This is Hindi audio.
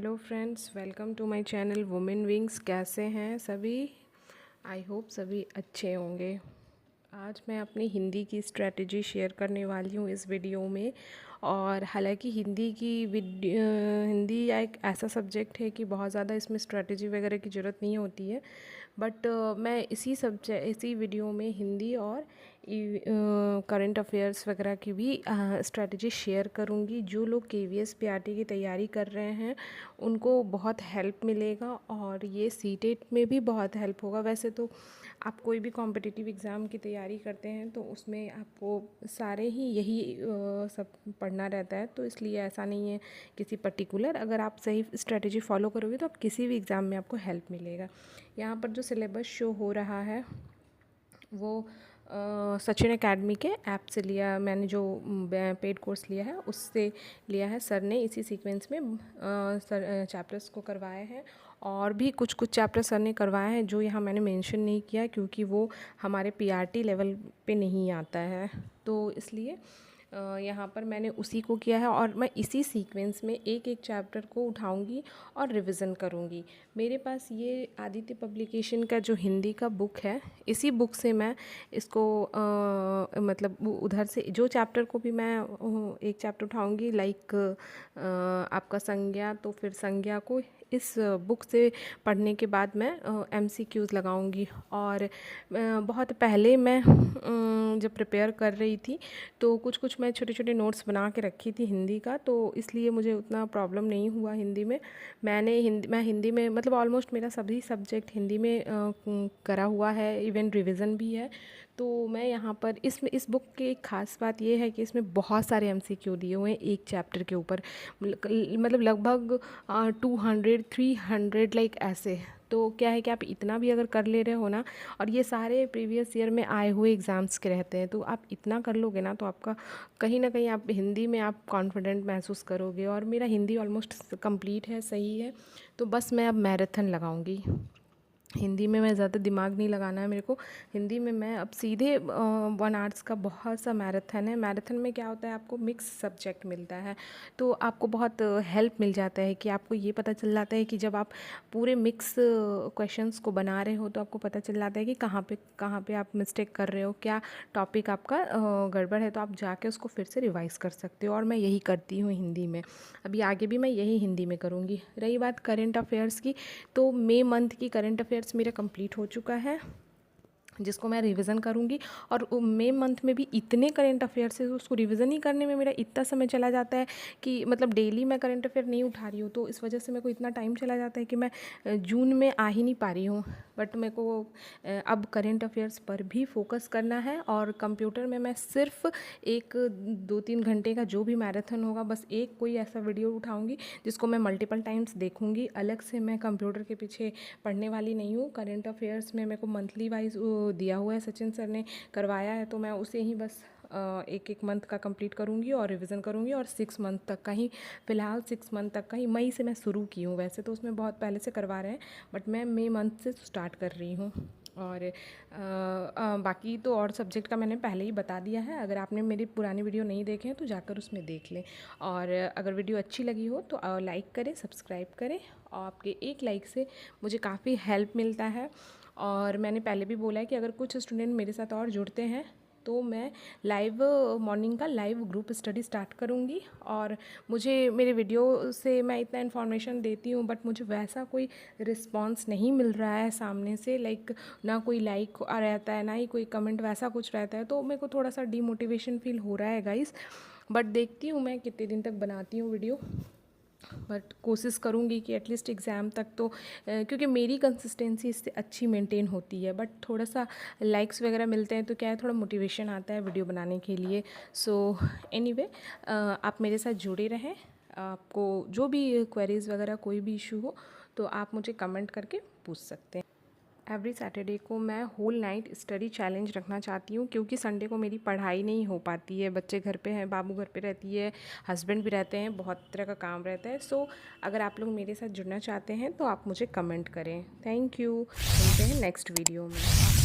Hello friends, welcome to my channel Women Wings. कैसे हैं सभी? आई होप सभी अच्छे होंगे। आज मैं अपनी हिंदी की स्ट्रेटजी शेयर करने वाली हूँ इस वीडियो में। और हालांकि हिंदी एक ऐसा सब्जेक्ट है कि बहुत ज़्यादा इसमें स्ट्रेटजी वगैरह की ज़रूरत नहीं होती है, बट मैं इसी वीडियो में हिंदी और करंट अफेयर्स वगैरह की भी स्ट्रेटजी शेयर करूँगी। जो लोग KVS PRT की तैयारी कर रहे हैं उनको बहुत हेल्प मिलेगा और ये सीटेट में भी बहुत हेल्प होगा। वैसे तो आप कोई भी कॉम्पिटिटिव एग्ज़ाम की तैयारी करते हैं तो उसमें आपको सारे ही यही सब पढ़ना रहता है, तो इसलिए ऐसा नहीं है किसी पर्टिकुलर। अगर आप सही स्ट्रेटजी फॉलो करोगे तो आप किसी भी एग्ज़ाम में आपको हेल्प मिलेगा। यहाँ पर जो सिलेबस शो हो रहा है वो सचिन एकेडमी के ऐप से लिया, मैंने जो पेड कोर्स लिया है उससे लिया है। सर ने इसी सीक्वेंस में चैप्टर्स को करवाए हैं और भी कुछ चैप्टर सर ने करवाए हैं जो यहाँ मैंने मेंशन नहीं किया क्योंकि वो हमारे PRT लेवल पे नहीं आता है, तो इसलिए यहाँ पर मैंने उसी को किया है और मैं इसी सीक्वेंस में एक एक चैप्टर को उठाऊंगी और रिवीजन करूंगी। मेरे पास ये आदित्य पब्लिकेशन का जो हिंदी का बुक है, इसी बुक से मैं इसको मतलब उधर से जो चैप्टर को भी मैं एक चैप्टर उठाऊंगी, लाइक आपका संज्ञा, तो फिर संज्ञा को इस बुक से पढ़ने के बाद मैं MCQs लगाऊंगी। और बहुत पहले मैं जब प्रिपेयर कर रही थी तो कुछ मैं छोटे छोटे नोट्स बना के रखी थी हिंदी का, तो इसलिए मुझे उतना प्रॉब्लम नहीं हुआ हिंदी में। मैं हिंदी में मतलब ऑलमोस्ट मेरा सभी सब्जेक्ट हिंदी में करा हुआ है, इवन रिवीजन भी है। तो मैं यहाँ पर इस बुक की एक ख़ास बात ये है कि इसमें बहुत सारे MCQ दिए हुए हैं एक चैप्टर के ऊपर, मतलब लगभग 200-300 लाइक ऐसे। तो क्या है कि आप इतना भी अगर कर ले रहे हो ना, और ये सारे प्रीवियस ईयर में आए हुए एग्ज़ाम्स के रहते हैं, तो आप इतना कर लोगे ना तो आपका कहीं ना कहीं आप हिंदी में आप कॉन्फिडेंट महसूस करोगे। और मेरा हिंदी ऑलमोस्ट कंप्लीट है, सही है। तो बस मैं अब मैराथन लगाऊंगी। हिंदी में मैं ज़्यादा दिमाग नहीं लगाना है मेरे को। हिंदी में मैं अब सीधे 1 आवर्स का बहुत सा मैराथन है। मैराथन में क्या होता है, आपको मिक्स सब्जेक्ट मिलता है, तो आपको बहुत हेल्प मिल जाता है कि आपको ये पता चल जाता है कि जब आप पूरे मिक्स क्वेश्चंस को बना रहे हो तो आपको पता चल जाता है कि कहाँ पे आप मिस्टेक कर रहे हो, क्या टॉपिक आपका गड़बड़ है, तो आप जाके उसको फिर से रिवाइज़ कर सकते हो। और मैं यही करती हूँ हिंदी में, अभी आगे भी मैं यही हिंदी में करूँगी। रही बात करेंट अफेयर्स की, तो मई मंथ की करंट अफेयर्स मेरा कंप्लीट हो चुका है जिसको मैं रिवीजन करूँगी। और मई मंथ में भी इतने करंट अफेयर्स है, उसको रिवीजन ही करने में मेरा इतना समय चला जाता है कि मतलब डेली मैं करंट अफेयर नहीं उठा रही हूँ, तो इस वजह से मेरे को इतना टाइम चला जाता है कि मैं जून में आ ही नहीं पा रही हूँ। बट मेरे को अब करंट अफेयर्स पर भी फोकस करना है और कंप्यूटर में मैं सिर्फ 1-2-3 घंटे का जो भी मैराथन होगा, बस एक कोई ऐसा वीडियो उठाऊँगी जिसको मैं मल्टीपल टाइम्स देखूँगी। अलग से मैं कंप्यूटर के पीछे पढ़ने वाली नहीं हूँ। करंट अफेयर्स में मेरे को मंथली वाइज दिया हुआ है, सचिन सर ने करवाया है, तो मैं उसे ही बस एक मंथ का कंप्लीट करूँगी और रिवीजन करूँगी। और 6 मंथ तक का ही, फ़िलहाल 6 मंथ तक का ही मई से मैं शुरू की हूँ। वैसे तो उसमें बहुत पहले से करवा रहे हैं, बट मैं मई मंथ से स्टार्ट कर रही हूँ। और बाकी तो और सब्जेक्ट का मैंने पहले ही बता दिया है। अगर आपने मेरी पुरानी वीडियो नहीं देखे हैं तो जाकर उसमें देख लें। और अगर वीडियो अच्छी लगी हो तो लाइक करें, सब्सक्राइब करें। आपके एक लाइक से मुझे काफ़ी हेल्प मिलता है। और मैंने पहले भी बोला है कि अगर कुछ स्टूडेंट मेरे साथ और जुड़ते हैं तो मैं मॉर्निंग का लाइव ग्रुप स्टडी स्टार्ट करूँगी। और मुझे मेरे वीडियो से मैं इतना इन्फॉर्मेशन देती हूँ, बट मुझे वैसा कोई रिस्पांस नहीं मिल रहा है सामने से, लाइक ना कोई लाइक रहता है, ना ही कोई कमेंट वैसा कुछ रहता है, तो मेरे को थोड़ा सा डीमोटिवेशन फील हो रहा है गाइस। बट देखती हूँ मैं कितने दिन तक बनाती हूँ वीडियो, बट कोशिश करूँगी कि एटलीस्ट एग्ज़ाम तक तो क्योंकि मेरी कंसिस्टेंसी इससे अच्छी मेंटेन होती है। बट थोड़ा सा लाइक्स वगैरह मिलते हैं तो क्या है, थोड़ा मोटिवेशन आता है वीडियो बनाने के लिए। सो एनीवे, आप मेरे साथ जुड़े रहें। आपको जो भी क्वेरीज़ वगैरह कोई भी इशू हो तो आप मुझे कमेंट करके पूछ सकते हैं। एवरी सैटरडे को मैं होल नाइट स्टडी चैलेंज रखना चाहती हूँ क्योंकि संडे को मेरी पढ़ाई नहीं हो पाती है। बच्चे घर पे हैं, बाबू घर पे रहती है, हस्बैंड भी रहते हैं, बहुत तरह का काम रहता है। सो अगर आप लोग मेरे साथ जुड़ना चाहते हैं तो आप मुझे कमेंट करें। Thank you. मिलते हैं नेक्स्ट वीडियो में।